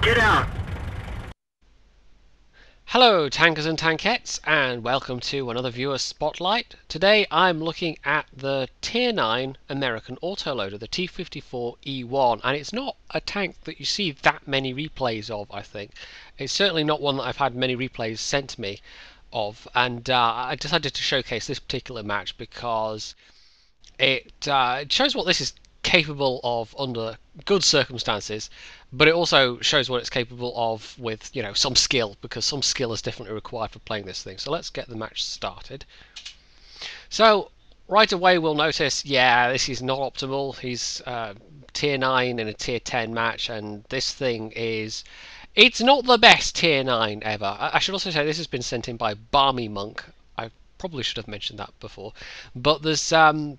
get out! Hello tankers and tankettes, and welcome to another viewer spotlight. Today I'm looking at the tier 9 American autoloader, the T54E1, and it's not a tank that you see that many replays of, I think. It's certainly not one that I've had many replays sent to me of, and I decided to showcase this particular match because it shows what this is capable of under good circumstances, but it also shows what it's capable of with, you know, some skill, because some skill is definitely required for playing this thing. So let's get the match started. So right away we'll notice, yeah, this is not optimal. He's tier 9 in a tier 10 match, and this thing is... It's not the best tier 9 ever. I should also say this has been sent in by BarmyMonk. I probably should have mentioned that before. But there's some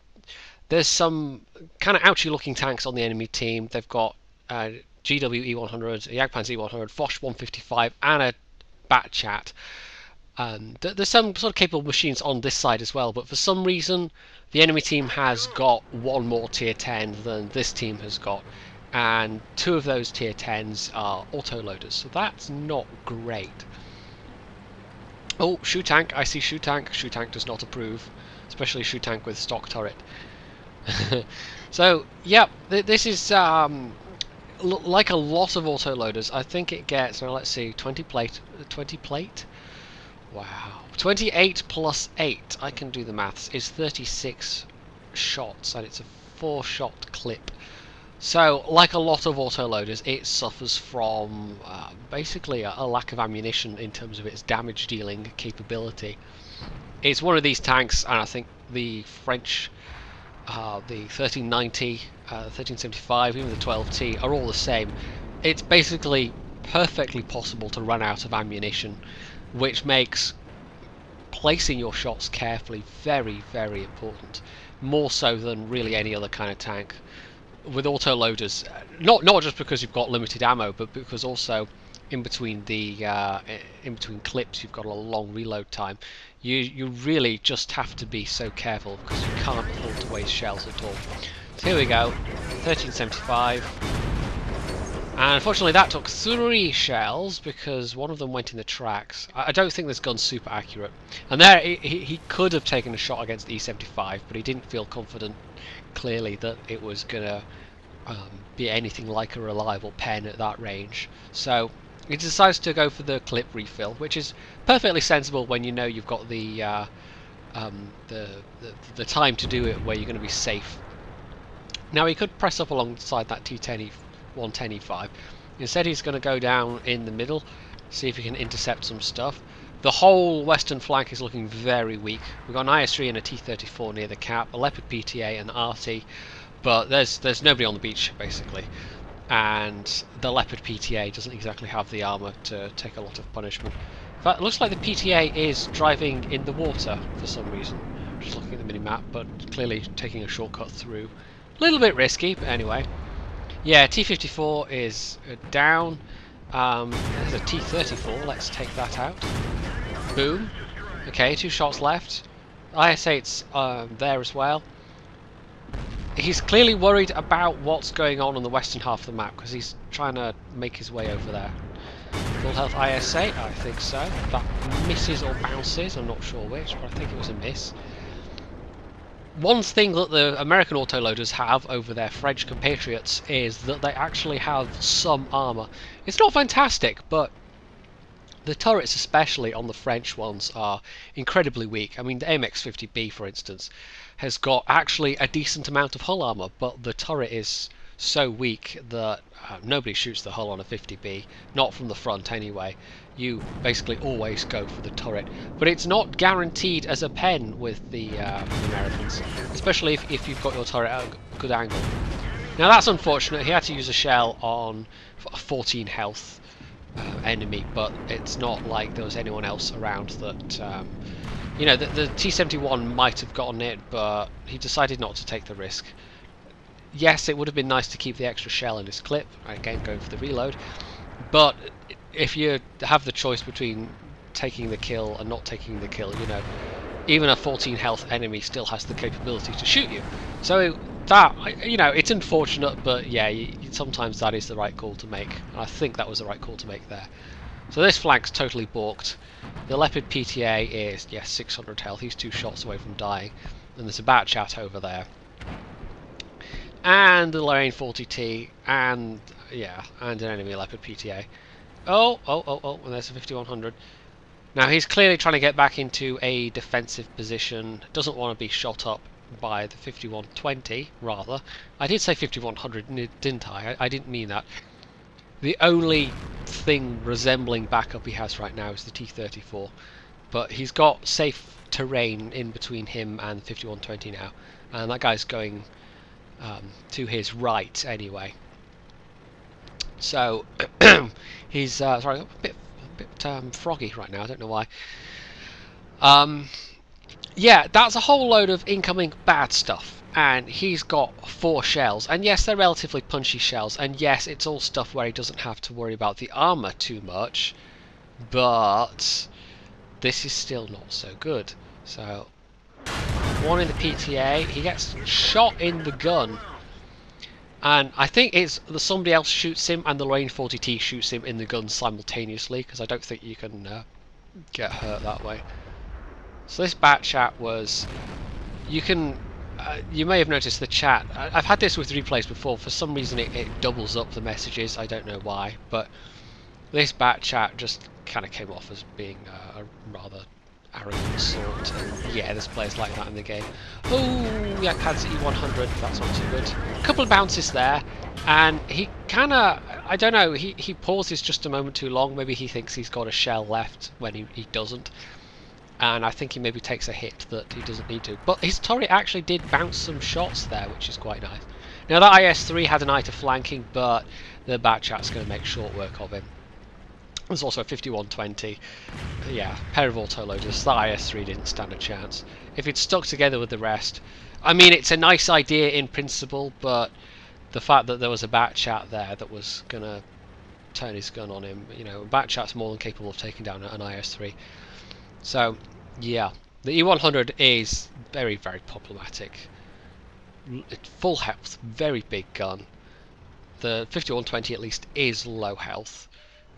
kind of ouchy looking tanks on the enemy team. They've got GW E100, Jagdpanzer E100, Foch 155, and a Batchat. There's some sort of capable machines on this side as well, but for some reason the enemy team has got one more tier 10 than this team has got, and two of those tier 10s are autoloaders, so that's not great. Oh, Shoe Tank, I see Shoe Tank. Shoe Tank does not approve, especially Shoe Tank with stock turret. So, yeah, this is like a lot of autoloaders. I think it gets, now let's see, 20 plate. Wow. 28 plus 8, I can do the maths, is 36 shots, and it's a 4-shot clip. So, like a lot of autoloaders, it suffers from basically a lack of ammunition in terms of its damage dealing capability. It's one of these tanks, and I think the French, the 1390, 1375, even the 12T are all the same. It's basically perfectly possible to run out of ammunition, which makes placing your shots carefully very, very important, more so than really any other kind of tank. With autoloaders, not just because you've got limited ammo, but because also in between clips you've got a long reload time. You really just have to be so careful, because you can't afford to waste shells at all. So here we go, 1375, and unfortunately that took 3 shells because one of them went in the tracks. I don't think this gun's super accurate, and there he could have taken a shot against the E75, but he didn't feel confident clearly that it was gonna be anything like a reliable pen at that range, so he decides to go for the clip refill, which is perfectly sensible when you know you've got the time to do it, where you're going to be safe. Now he could press up alongside that T10E 110E5. Instead he's going to go down in the middle, see if he can intercept some stuff. The whole western flank is looking very weak. We've got an IS-3 and a T-34 near the cap, a Leopard PTA and RT, but there's nobody on the beach basically, and the Leopard PTA doesn't exactly have the armour to take a lot of punishment. In fact, it looks like the PTA is driving in the water for some reason. Just looking at the minimap, but clearly taking a shortcut through. A little bit risky, but anyway. Yeah, T-54 is down. There's a T-34, let's take that out. Boom. Okay, 2 shots left. IS-8's there as well. He's clearly worried about what's going on the western half of the map, because he's trying to make his way over there. Full health IS-8, I think so. That misses or bounces, I'm not sure which, but I think it was a miss. One thing that the American autoloaders have over their French compatriots is that they actually have some armour. It's not fantastic, but the turrets, especially on the French ones, are incredibly weak. I mean, the MX-50B, for instance, has got actually a decent amount of hull armour, but the turret is so weak that nobody shoots the hull on a 50B, not from the front anyway. You basically always go for the turret, but it's not guaranteed as a pen with the Americans, especially if you've got your turret at a good angle. Now that's unfortunate. He had to use a shell on a 14 health enemy, but it's not like there was anyone else around that you know, the T-71 might have gotten it, but he decided not to take the risk. Yes, it would have been nice to keep the extra shell in his clip, again going for the reload, but if you have the choice between taking the kill and not taking the kill, you know, even a 14 health enemy still has the capability to shoot you. So you know, it's unfortunate, but yeah, sometimes that is the right call to make. And I think that was the right call to make there. So this flank's totally balked. The Leopard PTA is, yes, 600 health. He's 2 shots away from dying. And there's a Bat Chat over there. And the Lorraine 40T, and yeah, and an enemy Leopard PTA. Oh, and there's a 5100. Now he's clearly trying to get back into a defensive position. Doesn't want to be shot up by the 5120, rather. I did say 5100, didn't I? I didn't mean that. The only thing resembling backup he has right now is the T34, but he's got safe terrain in between him and the 5120 now, and that guy's going to his right anyway. So he's sorry, a bit froggy right now. I don't know why. Yeah, that's a whole load of incoming bad stuff, and he's got 4 shells, and yes, they're relatively punchy shells, and yes, it's all stuff where he doesn't have to worry about the armor too much, but this is still not so good. So 1 in the PTA, he gets shot in the gun, and I think it's somebody else shoots him and the Lorraine 40T shoots him in the gun simultaneously, because I don't think you can get hurt that way. So this Bat Chat was, you can, you may have noticed the chat, I've had this with replays before, for some reason it doubles up the messages, I don't know why, but this Bat Chat just kind of came off as being a rather arrogant sort, and yeah, there's players like that in the game. Oh, yeah, Cad's E100, that's not too good. A couple of bounces there, and he kind of, I don't know, he pauses just a moment too long, maybe he thinks he's got a shell left when he doesn't. And I think he maybe takes a hit that he doesn't need to. But his turret actually did bounce some shots there, which is quite nice. Now that IS-3 had an eye to flanking, but the Bat Chat's going to make short work of him. There's also a 5120. Yeah, pair of autoloaders. That IS-3 didn't stand a chance. If he'd stuck together with the rest... I mean, it's a nice idea in principle, but the fact that there was a Bat Chat there that was going to turn his gun on him, you know, Bat Chat's more than capable of taking down an IS-3. So, yeah, the E100 is very, very problematic. Full health, very big gun. The 5120 at least is low health.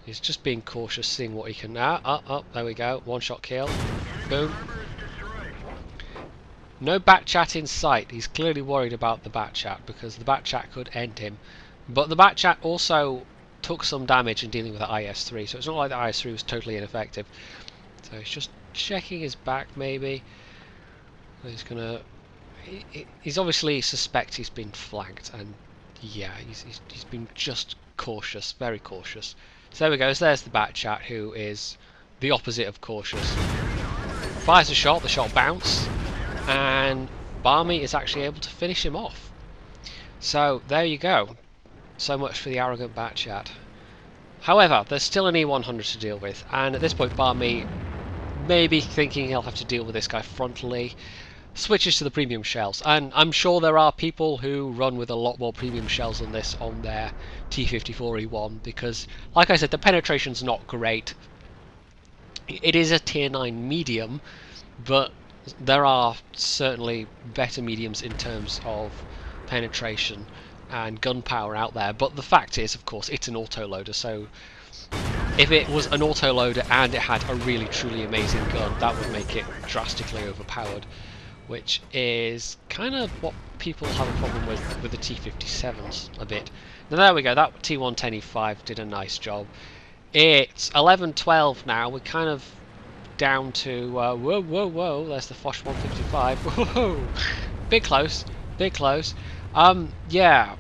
He's just being cautious, seeing what he can... there we go, 1-shot kill. Boom. No Bat Chat in sight. He's clearly worried about the Bat Chat, because the Bat Chat could end him. But the Bat Chat also took some damage in dealing with the IS-3, so it's not like the IS-3 was totally ineffective. So he's just checking his back, maybe. He's gonna... He's obviously suspects he's been flanked, and yeah, he's been just cautious, very cautious. So there we go, so there's the Bat Chat, who is the opposite of cautious. Fires a shot, the shot bounced, and Barmy is actually able to finish him off. So there you go. So much for the arrogant Bat Chat. However, there's still an E100 to deal with, and at this point Barmy, maybe thinking he'll have to deal with this guy frontally, switches to the premium shells. And I'm sure there are people who run with a lot more premium shells than this on their T54E1, because, like I said, the penetration's not great. It is a tier 9 medium, but there are certainly better mediums in terms of penetration and gunpowder out there. But the fact is, of course, it's an autoloader, so if it was an autoloader and it had a really truly amazing gun, that would make it drastically overpowered, which is kind of what people have a problem with the T57s a bit. Now there we go, that T110E5 did a nice job. It's 11-12 now, we're kind of down to, whoa, there's the Foch 155, whoa, bit close, yeah,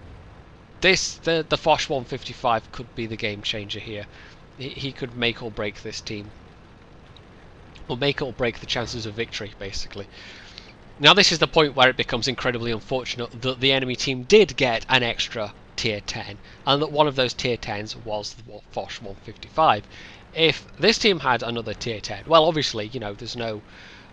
the Foch 155 could be the game changer here. He could make or break this team, or make or break the chances of victory, basically. Now this is the point where it becomes incredibly unfortunate that the enemy team did get an extra tier 10, and that one of those tier 10s was the Foch 155. If this team had another tier 10, well, obviously, you know, there's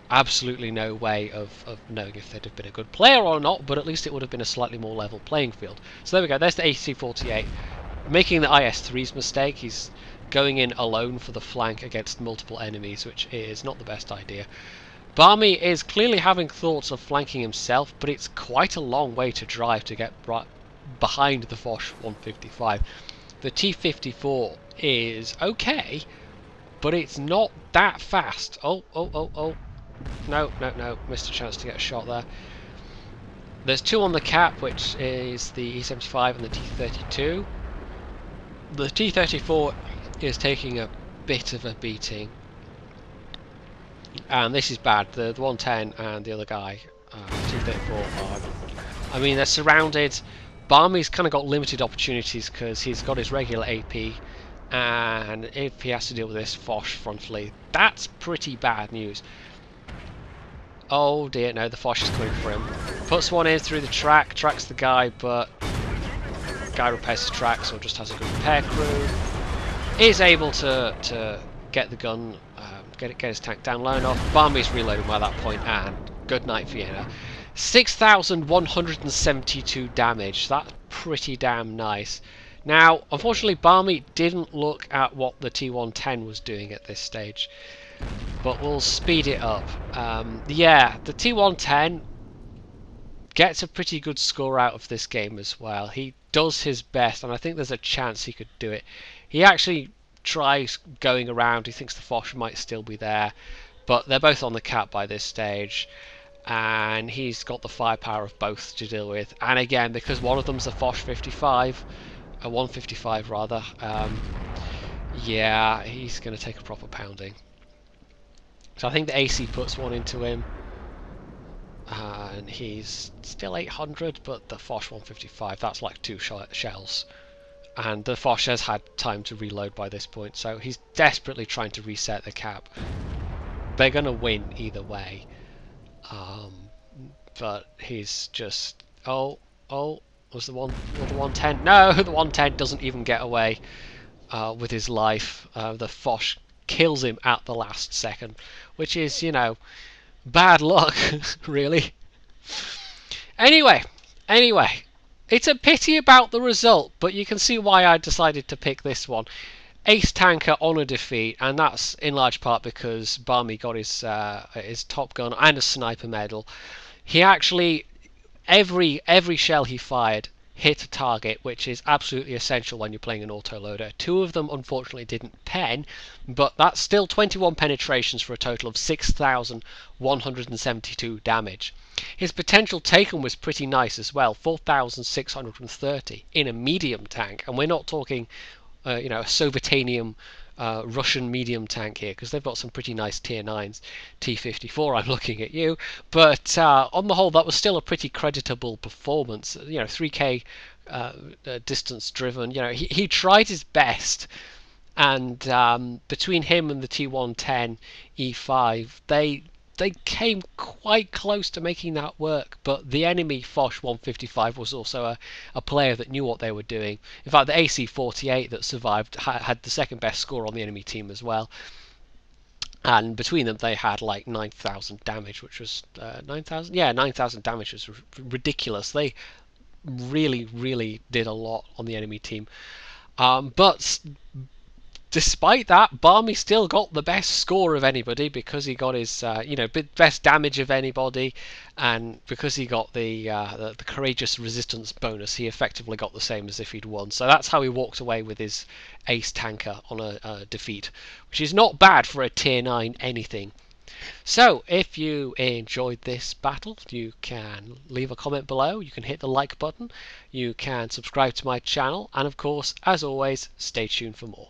absolutely no way of knowing if they'd have been a good player or not, but at least it would have been a slightly more level playing field. So there we go, there's the AC-48, making the IS-3's mistake. He's going in alone for the flank against multiple enemies, which is not the best idea. Barmy is clearly having thoughts of flanking himself, but it's quite a long way to drive to get right behind the Foch 155. The T54 is okay, but it's not that fast. Oh. No. Missed a chance to get a shot there. There's two on the cap, which is the E75 and the T32. The T34 is taking a bit of a beating. And this is bad. The 110 and the other guy, T34, I mean, they're surrounded. Barmy's kind of got limited opportunities because he's got his regular AP, and if he has to deal with this Foch frontally, that's pretty bad news. Oh dear, no, the Foch is coming for him. Puts one in through the track, tracks the guy, but the guy repairs his tracks or just has a good repair crew. Is able to get the gun, get his tank down low enough. Barmy's reloading by that point, and good night, Vienna. 6,172 damage. That's pretty damn nice. Now, unfortunately, Barmy didn't look at what the T110 was doing at this stage, but we'll speed it up. Yeah, the T110 gets a pretty good score out of this game as well. He does his best, and I think there's a chance he could do it. He actually tries going around. He thinks the Foch might still be there, but they're both on the cap by this stage, and he's got the firepower of both to deal with. And again, because one of them's a Foch 55, a 155 rather, yeah, he's going to take a proper pounding. So I think the AC puts one into him, and he's still 800, but the Foch 155, that's like 2 shells. And the Foch has had time to reload by this point, so he's desperately trying to reset the cap. They're going to win either way. But he's just... Oh, was the 110? No, the 110 doesn't even get away with his life. The Foch kills him at the last second, which is, you know, bad luck, really. Anyway, it's a pity about the result, but you can see why I decided to pick this one. Ace tanker on a defeat, and that's in large part because Barmy got his top gun and a sniper medal. He actually, every shell he fired hit a target, which is absolutely essential when you're playing an autoloader. 2 of them unfortunately didn't pen, but that's still 21 penetrations for a total of 6,172 damage. His potential taken was pretty nice as well, 4,630 in a medium tank, and we're not talking you know, a Sovietanium Russian medium tank here, because they've got some pretty nice tier 9s. T54, I'm looking at you, but on the whole that was still a pretty creditable performance. You know, 3k distance driven, you know, he tried his best, and between him and the T110 E5, they came quite close to making that work, but the enemy Foch 155 was also a player that knew what they were doing. In fact, the AC48 that survived had the second best score on the enemy team as well. And between them, they had like 9,000 damage, which was 9,000? Yeah, 9,000 damage was ridiculous. They really did a lot on the enemy team. But despite that, Barmy still got the best score of anybody because he got his, you know, best damage of anybody, and because he got the courageous resistance bonus, he effectively got the same as if he'd won. So that's how he walked away with his ace tanker on a defeat, which is not bad for a tier 9 anything. So if you enjoyed this battle, you can leave a comment below, you can hit the like button, you can subscribe to my channel, and of course, as always, stay tuned for more.